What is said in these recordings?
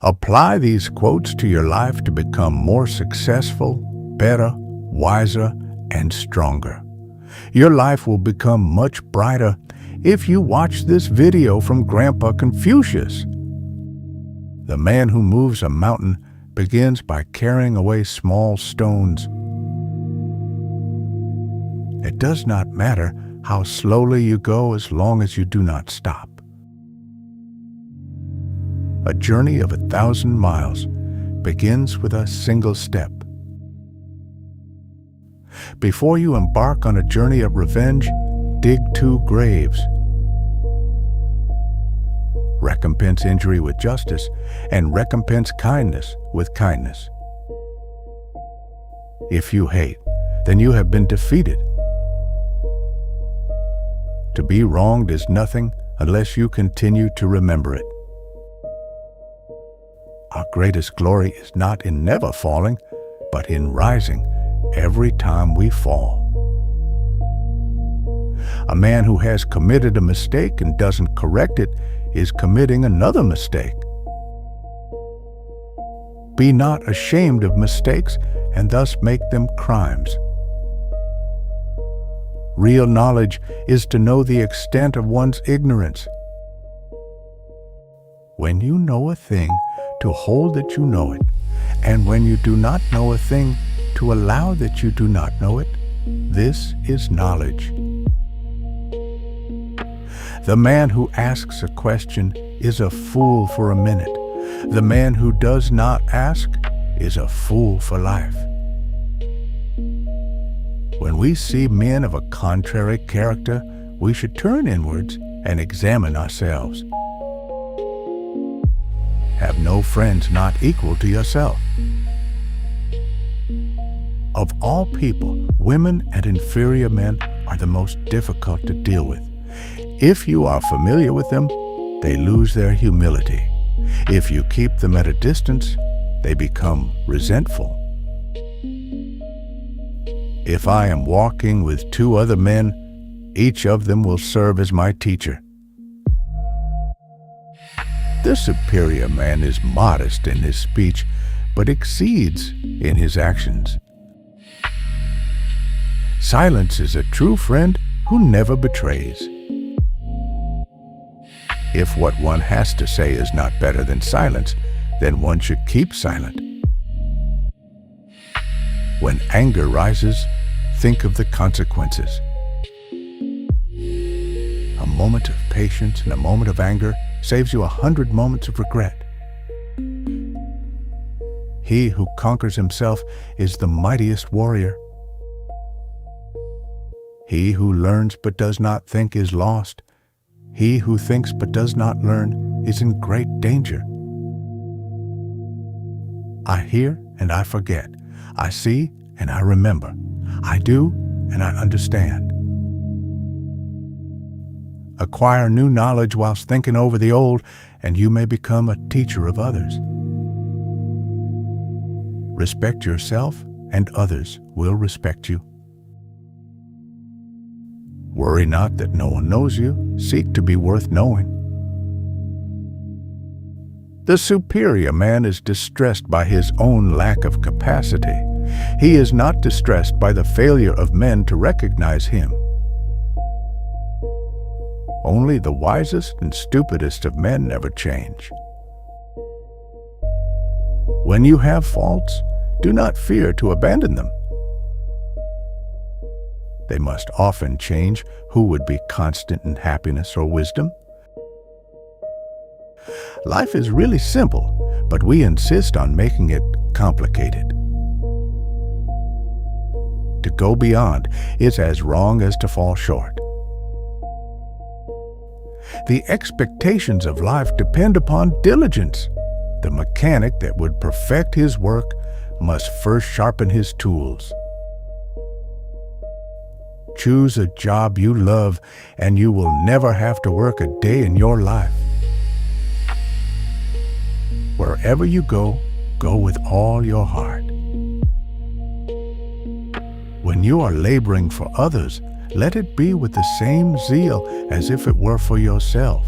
Apply these quotes to your life to become more successful, better, wiser, and stronger. Your life will become much brighter if you watch this video from Grandpa Confucius. The man who moves a mountain begins by carrying away small stones. It does not matter how slowly you go as long as you do not stop. A journey of 1,000 miles begins with a single step. Before you embark on a journey of revenge, dig 2 graves. Recompense injury with justice, and recompense kindness with kindness. If you hate, then you have been defeated. To be wronged is nothing unless you continue to remember it. Our greatest glory is not in never falling, but in rising every time we fall. A man who has committed a mistake and doesn't correct it is committing another mistake. Be not ashamed of mistakes and thus make them crimes. Real knowledge is to know the extent of one's ignorance. When you know a thing, to hold that you know it, and when you do not know a thing, to allow that you do not know it, this is knowledge. The man who asks a question is a fool for a minute. The man who does not ask is a fool for life. When we see men of a contrary character, we should turn inwards and examine ourselves. Have no friends not equal to yourself. Of all people, women and inferior men are the most difficult to deal with. If you are familiar with them, they lose their humility. If you keep them at a distance, they become resentful. If I am walking with 2 other men, each of them will serve as my teacher. The superior man is modest in his speech, but exceeds in his actions. Silence is a true friend who never betrays. If what one has to say is not better than silence, then one should keep silent. When anger rises, think of the consequences. A moment of patience and a moment of anger saves you 100 moments of regret. He who conquers himself is the mightiest warrior. He who learns but does not think is lost. He who thinks but does not learn is in great danger. I hear and I forget. I see and I remember. I do and I understand. Acquire new knowledge whilst thinking over the old, and you may become a teacher of others. Respect yourself, and others will respect you. Worry not that no one knows you. Seek to be worth knowing. The superior man is distressed by his own lack of capacity. He is not distressed by the failure of men to recognize him. Only the wisest and stupidest of men never change. When you have faults, do not fear to abandon them. They must often change. Who would be constant in happiness or wisdom? Life is really simple, but we insist on making it complicated. To go beyond is as wrong as to fall short. The expectations of life depend upon diligence. The mechanic that would perfect his work must first sharpen his tools. Choose a job you love, and you will never have to work a day in your life. Wherever you go, go with all your heart. When you are laboring for others, let it be with the same zeal as if it were for yourself.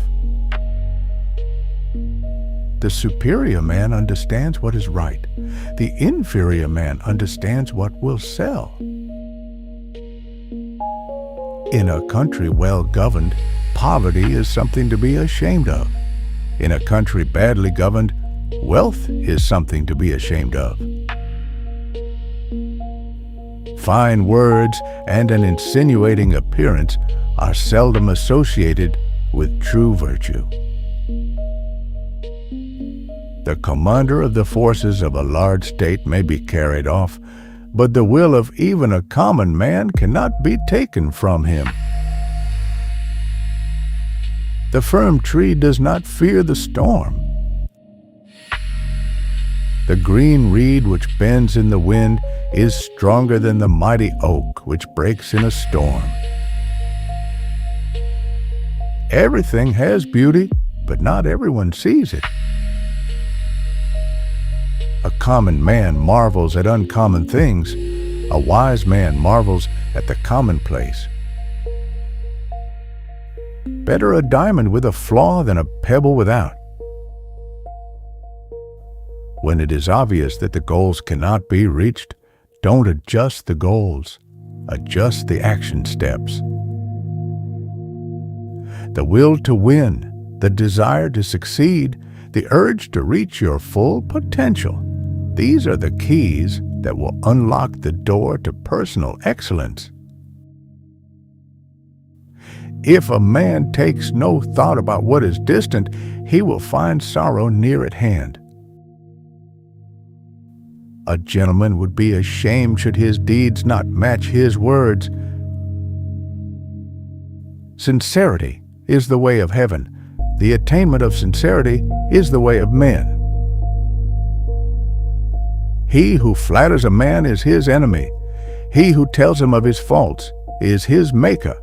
The superior man understands what is right. The inferior man understands what will sell. In a country well governed, poverty is something to be ashamed of. In a country badly governed, wealth is something to be ashamed of. Fine words and an insinuating appearance are seldom associated with true virtue. The commander of the forces of a large state may be carried off, but the will of even a common man cannot be taken from him. The firm tree does not fear the storm. The green reed which bends in the wind is stronger than the mighty oak which breaks in a storm. Everything has beauty, but not everyone sees it. A common man marvels at uncommon things. A wise man marvels at the commonplace. Better a diamond with a flaw than a pebble without. When it is obvious that the goals cannot be reached, don't adjust the goals. Adjust the action steps. The will to win, the desire to succeed, the urge to reach your full potential. These are the keys that will unlock the door to personal excellence. If a man takes no thought about what is distant, he will find sorrow near at hand. A gentleman would be ashamed should his deeds not match his words. Sincerity is the way of heaven. The attainment of sincerity is the way of men. He who flatters a man is his enemy. He who tells him of his faults is his maker.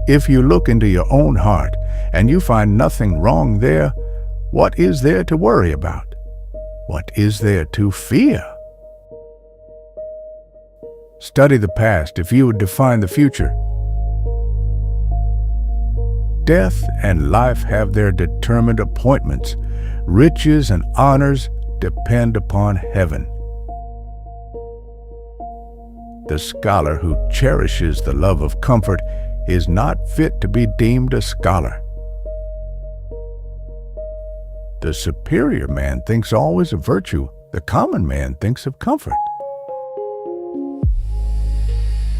If you look into your own heart and you find nothing wrong there, what is there to worry about? What is there to fear? Study the past if you would define the future. Death and life have their determined appointments. Riches and honors depend upon heaven. The scholar who cherishes the love of comfort is not fit to be deemed a scholar. The superior man thinks always of virtue. The common man thinks of comfort.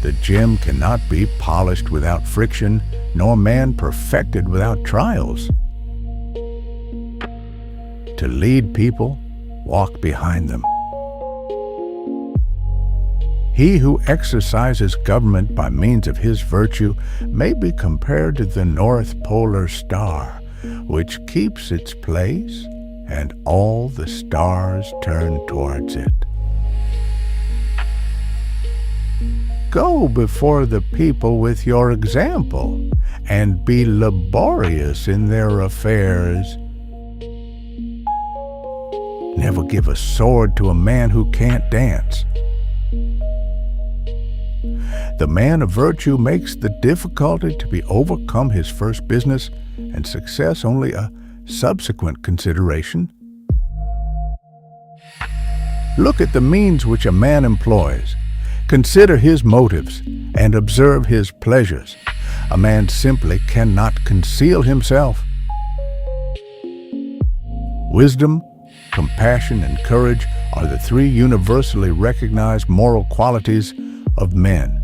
The gem cannot be polished without friction, nor man perfected without trials. To lead people, walk behind them. He who exercises government by means of his virtue may be compared to the North Polar Star, which keeps its place, and all the stars turn towards it. Go before the people with your example, and be laborious in their affairs. Never give a sword to a man who can't dance. The man of virtue makes the difficulty to be overcome his first business, and success only a subsequent consideration. Look at the means which a man employs. Consider his motives and observe his pleasures. A man simply cannot conceal himself. Wisdom, compassion, and courage are the three universally recognized moral qualities of men.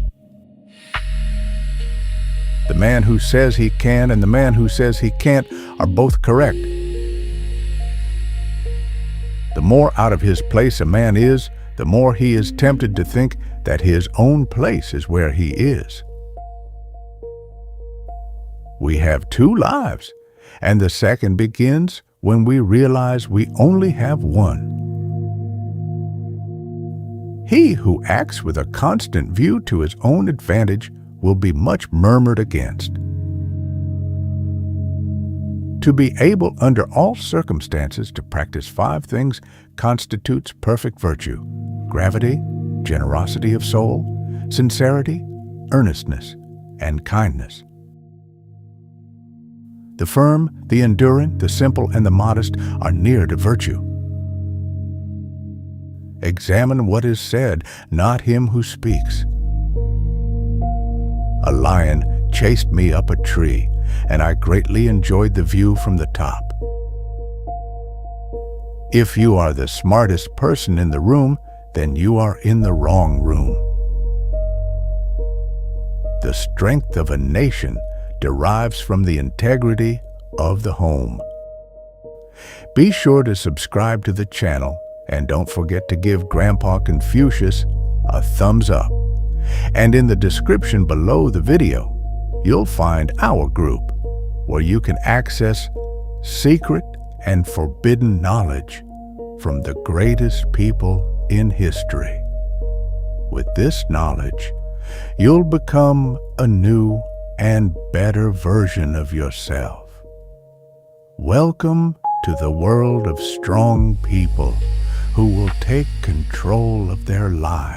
The man who says he can and the man who says he can't are both correct. The more out of his place a man is, the more he is tempted to think that his own place is where he is. We have two lives, and the second begins when we realize we only have one. He who acts with a constant view to his own advantage will be much murmured against. To be able under all circumstances to practice 5 things constitutes perfect virtue: gravity, generosity of soul, sincerity, earnestness, and kindness. The firm, the enduring, the simple, and the modest are near to virtue. Examine what is said, not him who speaks. A lion chased me up a tree, and I greatly enjoyed the view from the top. If you are the smartest person in the room, then you are in the wrong room. The strength of a nation derives from the integrity of the home. Be sure to subscribe to the channel and don't forget to give Grandpa Confucius a thumbs up. And in the description below the video, you'll find our group where you can access secret and forbidden knowledge from the greatest people in history. With this knowledge, you'll become a new and better version of yourself. Welcome to the world of strong people who will take control of their lives.